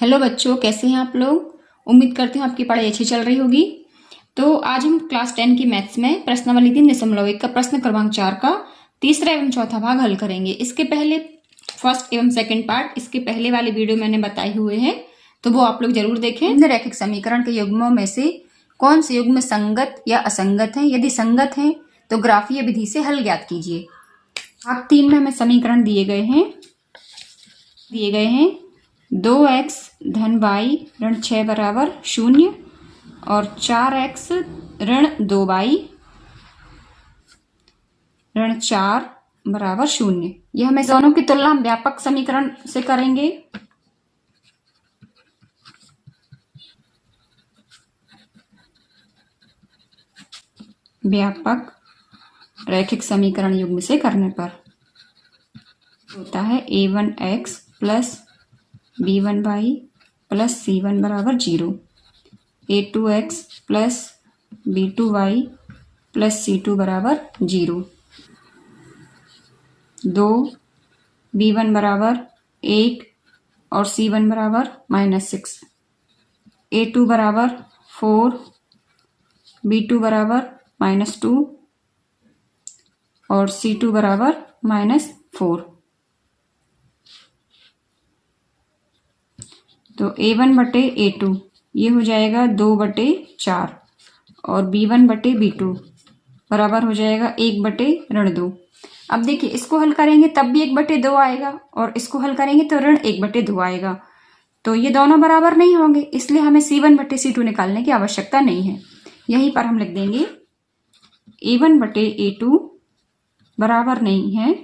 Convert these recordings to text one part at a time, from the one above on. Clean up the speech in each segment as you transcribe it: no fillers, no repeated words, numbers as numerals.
Hello बच्चों, कैसे हैं आप लोग। उम्मीद करती हूँ आपकी पढ़ाई अच्छी चल रही होगी। तो आज हम क्लास 10 की मैथ्स में प्रश्नावली 3.1 का प्रश्न क्रमांक 4 का तीसरा एवं चौथा भाग हल करेंगे। इसके पहले फर्स्ट एवं सेकंड पार्ट इसके पहले वाले वीडियो मैंने बताए हुए हैं, तो वो आप लोग जरूर देखें। रैखिक समीकरण के युग्मों में से कौन से युग्म संगत या असंगत है, यदि संगत है तो ग्राफीय विधि से हल ज्ञात कीजिए। भाग 3 में हमें समीकरण दिए गए हैं 2x धन y ऋण 6 बराबर 0 और 4x ऋण 2y ऋण 4 बराबर 0। यह हमें दोनों की तुलना हम व्यापक समीकरण से करेंगे। व्यापक रैखिक समीकरण युग्म से करने पर होता है a1x plus b1y plus c1 बराबर 0, a2x plus b2y plus c2 बराबर 0, 2 b1 बराबर 1 और c1 बराबर -6, a2 बराबर 4, b2 बराबर -2 और c2 बराबर -4। तो a1 बटे a2 ये हो जाएगा 2/4 और b1 बटे b2 बराबर हो जाएगा 1/2। अब देखिए, इसको हल करेंगे तब भी 1/2 आएगा और इसको हल करेंगे तो ऋण 1/2 आएगा। तो ये दोनों बराबर नहीं होंगे, इसलिए हमें c1 बटे c2 निकालने की आवश्यकता नहीं है। यहीं पर हम लिख देंगे a1 बटे a2 बराबर नहीं है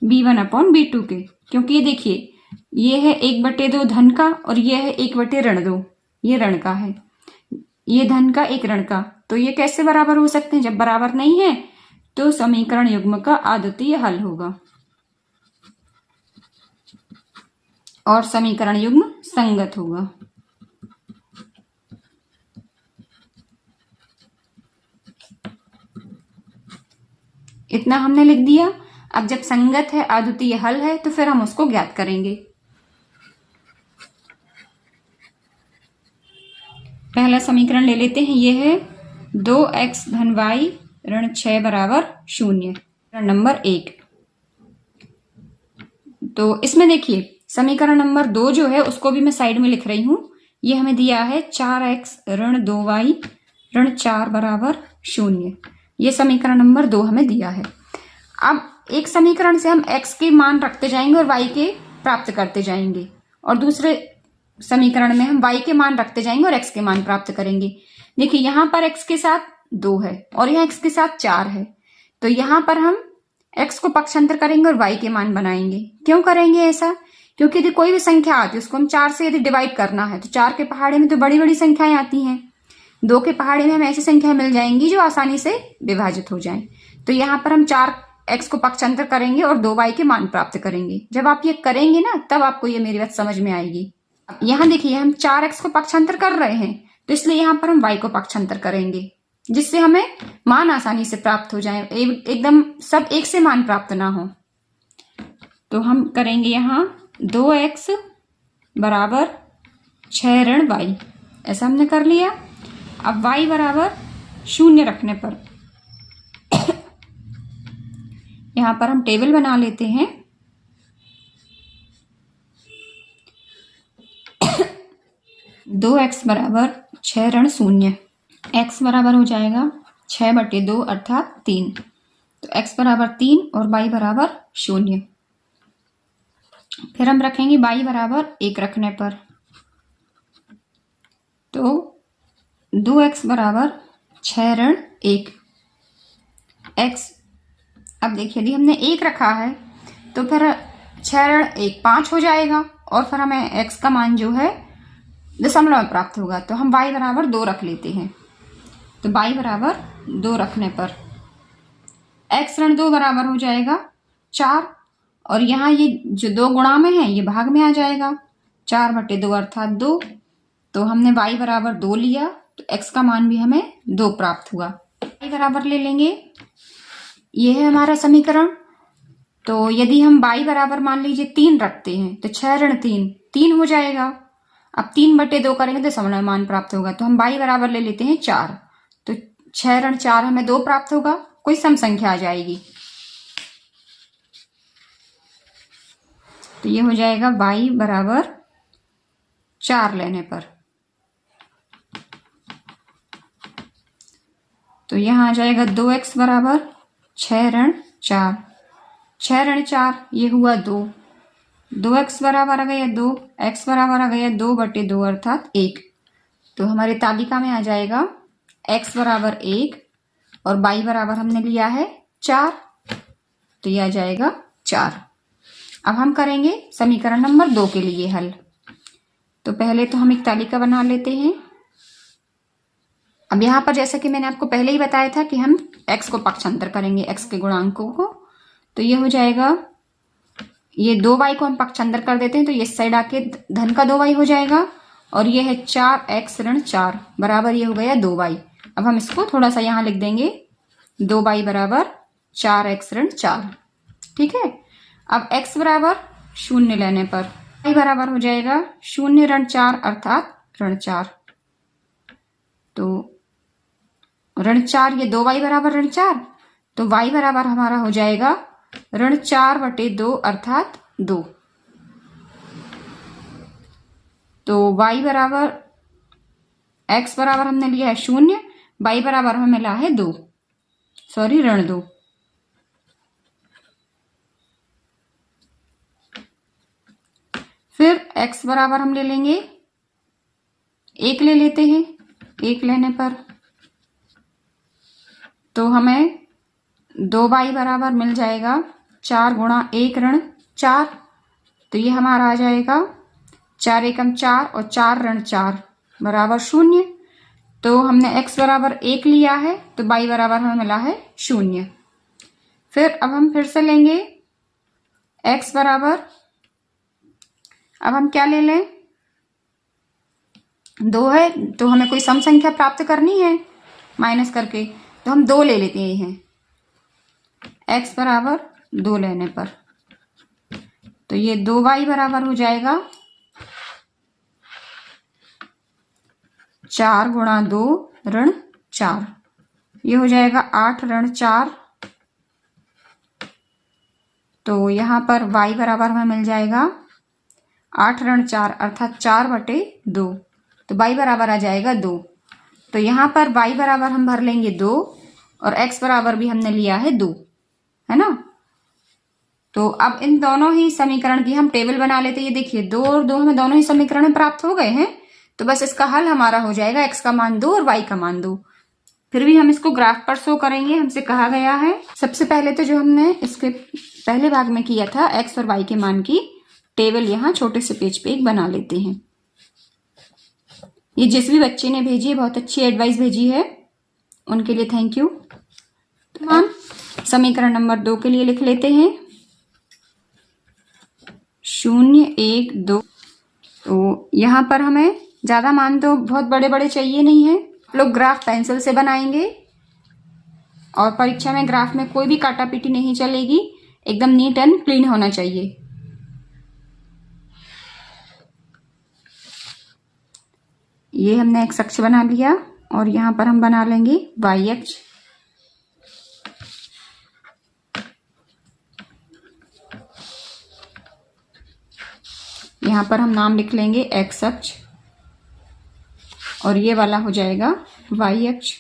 b1/b2 के, क्योंकि ये देखिए ये है 1/2 धन का और ये है 1/2, ये ऋण का है, ये धन का एक ऋण का, तो ये कैसे बराबर हो सकते हैं। जब बराबर नहीं है तो समीकरण युग्म का अद्वितीय हल होगा और समीकरण युग्म संगत होगा। इतना हमने लिख दिया। अब जब संगत है, अद्वितीय हल है, तो फिर हम उसको ज्ञात करेंगे। पहला समीकरण ले लेते हैं, ये है 2x धन y ऋण 6 बराबर 0, नंबर 1। तो इसमें देखिए समीकरण नंबर 2 जो है उसको भी मैं साइड में लिख रही हूं। ये हमें दिया है 4x ऋण 2y ऋण 4 बराबर 0। ये समीकरण नंबर 2 हमें दिया है। अब एक समीकरण से हम x के मान रखते जाएंगे और y के प्राप्त करते जाएंगे, और दूसरे समीकरण में हम y के मान रखते जाएंगे और x के मान प्राप्त करेंगे। देखिए यहाँ पर x के साथ 2 है और यहाँ x के साथ 4 है, तो यहाँ पर हम x को पक्षांतर करेंगे और y के मान बनाएंगे। क्यों करेंगे ऐसा? क्योंकि यदि कोई भी संख्या आती है उसको हम 4 से यदि डिवाइड करना है तो 4 के पहाड़े में तो बड़ी बड़ी संख्याएं आती हैं, 2 के पहाड़े में हमें ऐसी संख्या मिल जाएंगी जो आसानी से विभाजित हो जाएं। तो यहाँ पर हम 4x को पक्षांतर करेंगे और 2y के मान प्राप्त करेंगे। जब आप ये करेंगे ना तब आपको ये मेरी बात समझ में आएगी। यहाँ देखिए हम 4x को पक्षांतर कर रहे हैं, तो इसलिए यहाँ पर हम y को पक्षांतर करेंगे, जिससे हमें मान आसानी से प्राप्त हो जाए, एकदम सब एक से मान प्राप्त ना हो। तो हम करेंगे यहाँ 2x बराबर 6 ऋण y, ऐसा हमने कर लिया। अब y बराबर 0 रखने पर यहाँ पर हम टेबल बना लेते हैं। 2x बराबर 6 ऋण 0, x बराबर हो जाएगा 6/2 अर्थात 3। तो x बराबर 3 और y बराबर 0। फिर हम रखेंगे y बराबर 1 रखने पर, तो 2x बराबर 6 ऋण 1 x। अब देखिए यदि हमने 1 रखा है तो फिर 6 ऋण 1 5 हो जाएगा और फिर हमें x का मान जो है दशमलव में प्राप्त होगा। तो हम y बराबर 2 रख लेते हैं। तो y बराबर 2 रखने पर x ऋण 2 बराबर हो जाएगा 4, और यहाँ ये जो 2 गुणा में है ये भाग में आ जाएगा, 4/2 अर्थात 2। तो हमने y बराबर 2 लिया तो x का मान भी हमें 2 प्राप्त हुआ। y बराबर ले लेंगे, ये है हमारा समीकरण। तो यदि हम y बराबर मान लीजिए 3 रखते हैं तो 6 ऋण 3 3 हो जाएगा, अब 3/2 करेंगे तो समन्वय मान प्राप्त होगा। तो हम y बराबर ले लेते हैं 4। तो 6 ऋण 4 हमें 2 प्राप्त होगा, कोई सम संख्या आ जाएगी। तो ये हो जाएगा y बराबर 4 लेने पर। तो यहाँ आ जाएगा 2x बराबर 6 ऋण 4। 6 ऋण 4 ये हुआ 2। 2x बराबर आ गया 2, x बराबर आ गया 2/2 अर्थात 1। तो हमारी तालिका में आ जाएगा x बराबर 1 और y बराबर हमने लिया है 4। तो ये आ जाएगा 4। अब हम करेंगे समीकरण नंबर 2 के लिए हल। तो पहले तो हम एक तालिका बना लेते हैं। अब यहाँ पर जैसा कि मैंने आपको पहले ही बताया था कि हम x को पक्षांतर करेंगे, x के गुणांकों को। तो ये हो जाएगा, ये 2y को हम पक्षांतर कर देते हैं तो ये साइड आके धन का 2y हो जाएगा और ये है 4x ऋण 4 बराबर ये हो गया 2y। अब हम इसको थोड़ा सा यहाँ लिख देंगे, 2y बराबर 4x ऋण 4। ठीक है। अब x बराबर 0 लेने पर y बराबर हो जाएगा 0 ऋण 4 अर्थात ऋण 4। तो ऋण 4 ये 2y बराबर ऋण 4, तो y बराबर हमारा हो जाएगा ऋण 4/2 अर्थात 2। तो y बराबर, x बराबर हमने लिया है 0, y बराबर हमें मिला है 2, सॉरी ऋण 2। फिर x बराबर हम ले लेंगे 1 ले लेते हैं। 1 लेने पर तो हमें 2y बराबर मिल जाएगा 4 गुणा 1 ऋण 4। तो ये हमारा आ जाएगा 4 एकम 4 और 4 ऋण 4 बराबर 0। तो हमने x बराबर 1 लिया है तो y बराबर हमें मिला है 0। फिर अब हम फिर से लेंगे x बराबर, अब हम क्या ले लें, 2 है तो हमें कोई सम संख्या प्राप्त करनी है माइनस करके, तो हम 2 ले लेते हैं x बराबर 2 लेने पर। तो ये 2y बराबर हो जाएगा 4 गुणा 2 ऋण 4, ये हो जाएगा 8 ऋण 4। तो यहाँ पर y बराबर हमें मिल जाएगा 8 ऋण 4 अर्थात 4/2। तो y बराबर आ जाएगा 2। तो यहाँ पर y बराबर हम भर लेंगे 2 और x बराबर भी हमने लिया है 2, है ना। तो अब इन दोनों ही समीकरण की हम टेबल बना लेते हैं। ये देखिए 2 और 2 हमें दोनों ही समीकरण प्राप्त हो गए हैं। तो बस इसका हल हमारा हो जाएगा x का मान 2 और y का मान 2। फिर भी हम इसको ग्राफ पर शो करेंगे, हमसे कहा गया है। सबसे पहले तो जो हमने इसके पहले भाग में किया था x और y के मान की टेबल यहाँ छोटे से पेज पे एक बना लेते हैं। ये जिस भी बच्चे ने भेजी है, बहुत अच्छी एडवाइस भेजी है, उनके लिए थैंक यू। तो हम समीकरण नंबर 2 के लिए लिख लेते हैं 0 1 2। तो यहाँ पर हमें ज्यादा मान तो बहुत बड़े बड़े चाहिए नहीं है, लोग ग्राफ पेंसिल से बनाएंगे और परीक्षा में ग्राफ में कोई भी काटा पीटी नहीं चलेगी, एकदम नीट एंड क्लीन होना चाहिए। ये हमने एक्स अक्ष बना लिया और यहाँ पर हम बना लेंगे वाई अक्ष। यहाँ पर हम नाम लिख लेंगे एक्स अक्ष और ये वाला हो जाएगा वाई अक्ष।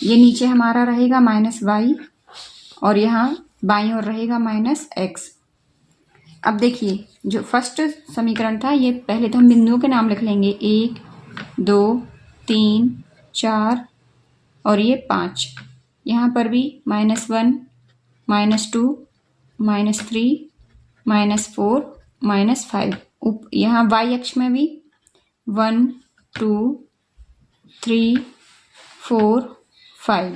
ये नीचे हमारा रहेगा -y और यहाँ बाईं ओर रहेगा -x। अब देखिए जो फर्स्ट समीकरण था, ये पहले तो हम बिंदुओं के नाम लिख लेंगे 1 2 3 4 और ये 5। यहाँ पर भी -1 -2 -3 -4 -5। यहाँ y अक्ष में भी 1 2 3 4 5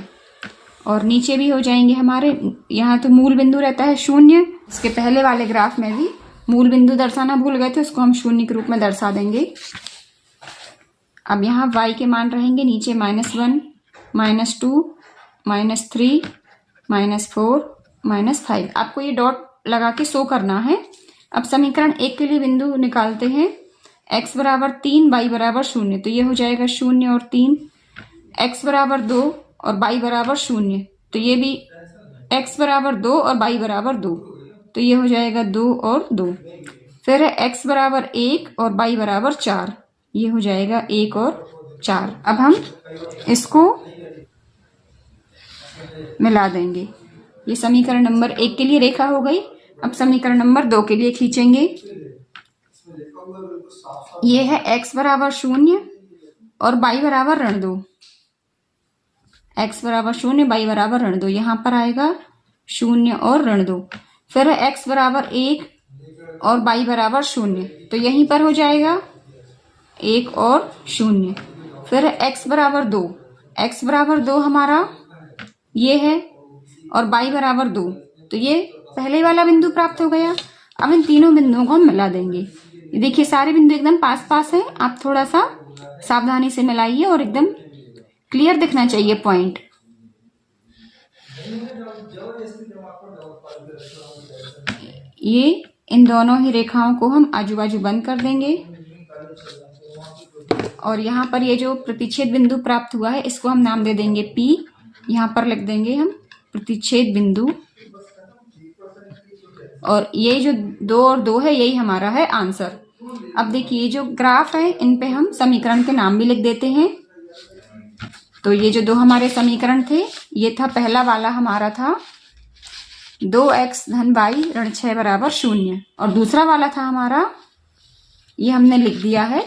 और नीचे भी हो जाएंगे हमारे। यहाँ तो मूल बिंदु रहता है 0। इसके पहले वाले ग्राफ में भी मूल बिंदु दर्शाना भूल गए थे, उसको हम 0 के रूप में दर्शा देंगे। अब यहाँ y के मान रहेंगे नीचे -1 -2 -3 -4 -5। आपको ये डॉट लगा के शो करना है अब समीकरण 1 के लिए बिंदु निकालते हैं। x बराबर 3, y बराबर 0, तो ये हो जाएगा 0 और 3। x बराबर 2 और y बराबर 0, तो ये भी x बराबर 2 और y बराबर 2, तो ये हो जाएगा 2 और 2। फिर है x बराबर 1 और y बराबर 4, ये हो जाएगा 1 और 4। अब हम इसको मिला देंगे। ये समीकरण नंबर 1 के लिए रेखा हो गई। अब समीकरण नंबर 2 के लिए खींचेंगे। ये है x बराबर 0 और y बराबर ऋण 2। x बराबर 0, y बराबर ऋण 2, यहां पर आएगा 0 और ऋण 2। फिर है x बराबर 1 और y बराबर 0, तो यहीं पर हो जाएगा 1 और 0। फिर है x बराबर 2, x बराबर 2 हमारा ये है और y बराबर 2, तो ये पहले वाला बिंदु प्राप्त हो गया। अब इन तीनों बिंदुओं को हम मिला देंगे। देखिए सारे बिंदु एकदम पास पास हैं, आप थोड़ा सा सावधानी से मिलाइए और एकदम क्लियर दिखना चाहिए पॉइंट। ये इन दोनों ही रेखाओं को हम आजू बाजू बंद कर देंगे और यहाँ पर ये जो प्रतिच्छेद बिंदु प्राप्त हुआ है इसको हम नाम दे देंगे P। यहाँ पर लिख देंगे हम प्रतिच्छेद बिंदु, और ये जो 2 और 2 है यही हमारा है आंसर। अब देखिए जो ग्राफ है इन पे हम समीकरण के नाम भी लिख देते हैं। तो ये जो 2 हमारे समीकरण थे, ये था पहला वाला हमारा था 2x धन y ऋण 6 बराबर 0, और दूसरा वाला था हमारा, ये हमने लिख दिया है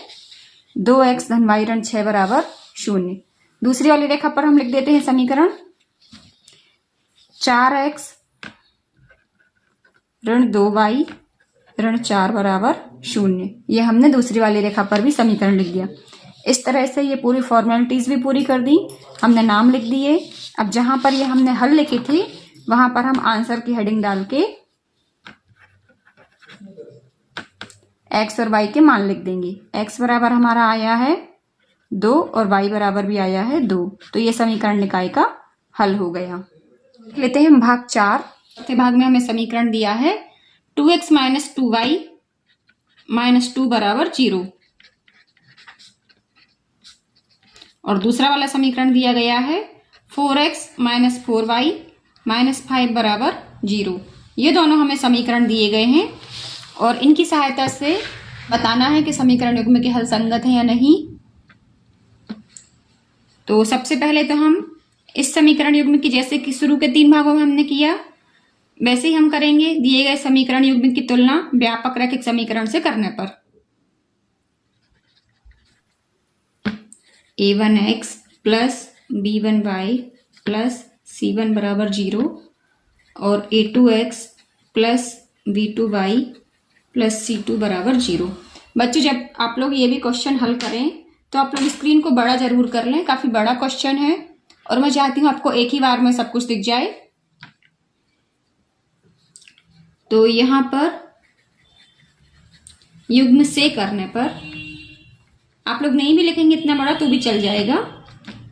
2x धन y ऋण 6 बराबर 0। दूसरी वाली रेखा पर हम लिख देते हैं समीकरण 4x ऋण 2y ऋण 4 बराबर 0। ये हमने दूसरी वाली रेखा पर भी समीकरण लिख दिया। इस तरह से ये पूरी फॉर्मेलिटीज भी पूरी कर दी, हमने नाम लिख दिए। अब जहां पर ये हमने हल लिखे थे वहां पर हम आंसर की हेडिंग डाल के x और y के मान लिख देंगे। x बराबर हमारा आया है 2 और y बराबर भी आया है 2, तो ये समीकरण निकाय का हल हो गया। लेते हैं भाग 4। चौथे भाग में हमें समीकरण दिया है 2x माइनस 2y माइनस 2 बराबर 0, और दूसरा वाला समीकरण दिया गया है 4x माइनस 4y माइनस 5 बराबर 0। ये दोनों हमें समीकरण दिए गए हैं और इनकी सहायता से बताना है कि समीकरण युग्म के हल संगत है या नहीं। तो सबसे पहले तो हम इस समीकरण युग्म की, जैसे कि शुरू के 3 भागों में हमने किया वैसे ही हम करेंगे। दिए गए समीकरण युग्म की तुलना व्यापक रैखिक समीकरण से करने पर a1x plus b1y plus c1 बराबर 0 और a2x plus b2y plus c2 बराबर 0। बच्चों जब आप लोग ये भी क्वेश्चन हल करें तो आप लोग स्क्रीन को बड़ा जरूर कर लें, काफी बड़ा क्वेश्चन है और मैं चाहती हूं आपको एक ही बार में सब कुछ दिख जाए। तो यहां पर युग्म से करने पर आप लोग नहीं भी लिखेंगे इतना बड़ा तो भी चल जाएगा।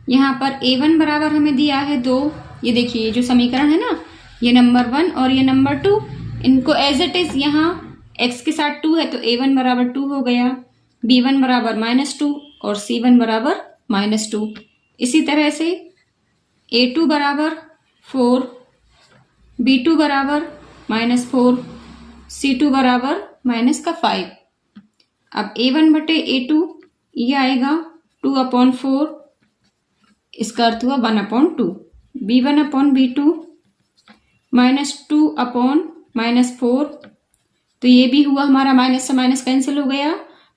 यहाँ पर a1 बराबर हमें दिया है 2, ये देखिए जो समीकरण है ना, ये नंबर 1 और ये नंबर 2, इनको एज इट इज यहाँ x के साथ 2 है तो a1 बराबर 2 हो गया, b1 बराबर -2 और c1 बराबर -2। इसी तरह से a2 बराबर 4, b2 बराबर -4, c2 बराबर -5। अब a1 बटे a2 ये आएगा 2/4, इसका अर्थ हुआ 1/2, b1 अपॉन b2 -2/-4, तो ये भी हुआ हमारा माइनस से माइनस कैंसिल हो गया,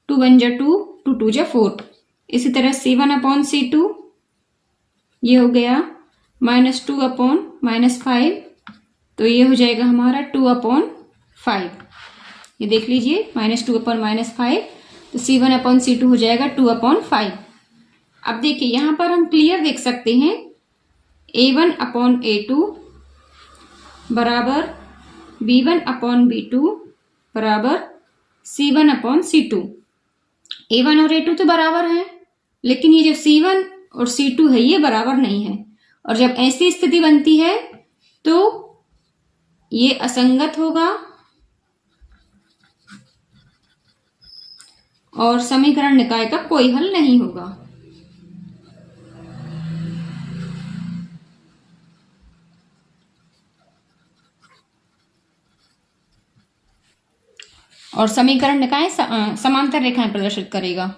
2 1 जा 2, 2 2 जा 4। इसी तरह c1/c2 ये हो गया -2/-5, तो ये हो जाएगा हमारा 2/5। ये देख लीजिए -2/-5, तो c1/c2 हो जाएगा 2/5। अब देखिए यहां पर हम क्लियर देख सकते हैं a1/a2 बराबर b1/b2 बराबर c1/c2। a1 और a2 तो बराबर है, लेकिन ये जो c1 और c2 है ये बराबर नहीं है, और जब ऐसी स्थिति बनती है तो ये असंगत होगा और समीकरण निकाय का कोई हल नहीं होगा। और समीकरण निकाय समांतर रेखाएं प्रदर्शित करेगा।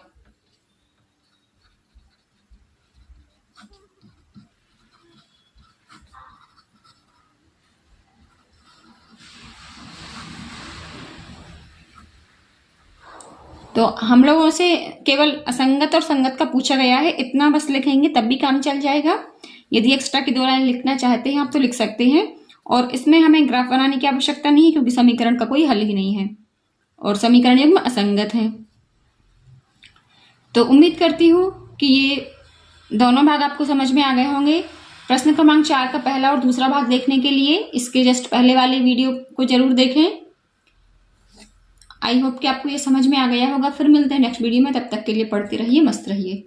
तो हम लोगों से केवल असंगत और संगत का पूछा गया है, इतना बस लिखेंगे तब भी काम चल जाएगा। यदि एक्स्ट्रा की 2 लाइन लिखना चाहते हैं आप तो लिख सकते हैं। और इसमें हमें ग्राफ बनाने की आवश्यकता नहीं है क्योंकि समीकरण का कोई हल ही नहीं है और समीकरण युग्म असंगत है। तो उम्मीद करती हूँ कि ये दोनों भाग आपको समझ में आ गए होंगे। प्रश्न क्रमांक 4 का पहला और दूसरा भाग देखने के लिए इसके जस्ट पहले वाले वीडियो को जरूर देखें। आई होप कि आपको ये समझ में आ गया होगा। फिर मिलते हैं नेक्स्ट वीडियो में, तब तक के लिए पढ़ते रहिए, मस्त रहिए।